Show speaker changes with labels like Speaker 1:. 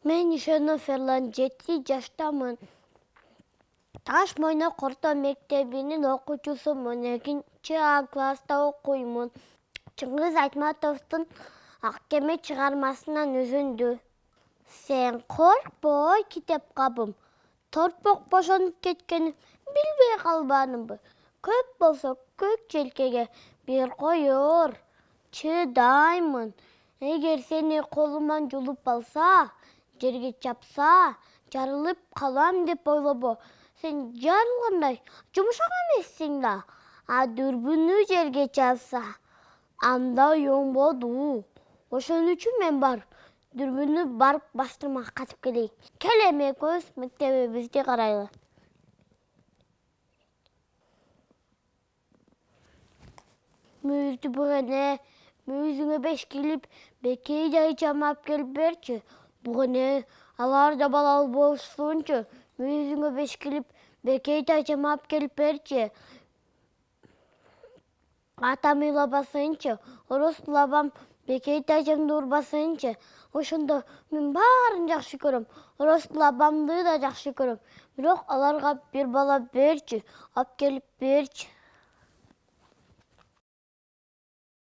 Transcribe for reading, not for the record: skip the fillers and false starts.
Speaker 1: Мен Ишенов Ферлан 7 жаштамын. Таш Мойнок орто мектебинин окуучусумун. 2 класста окуймун. Чыңгыз Айтматовдун Ак кеме чыгармасынан үзүндү. Сен коркпой китепкабым. Торпок бошонуп кеткенин билбей калбадымбы? Көп болсо көк желкеге бир коёр. Чыдаймын. Эгер сени колуман жулуп алса, жерге чапса, жарылып калам деп ойлобо. Сен жарылгандай жумшак эмессиң да. А дүрбүнү жерге чапса, анда оңбоду. Ошон үчүн мен барып, дүрбүнү барып бастырмага катып келейин. Кел эми экөөбүз мектебибизди карайлы. Мүйүздү бугене, мүйүзүңө 5 килип, бекей жай чамап келип берчи. Бугене, алар да балалуу болушсунчу. Мүйүзүңө 5 килип, бекей жай чамап келип берчи. Атам ыйлабасынчы, оростул абам бекей тажамды урбасынчы. Ошондо мен баарын жакшы көрөм. Оростул абамды да жакшы көрөм. Бирок аларга бир бала берчи, алып келип берчи.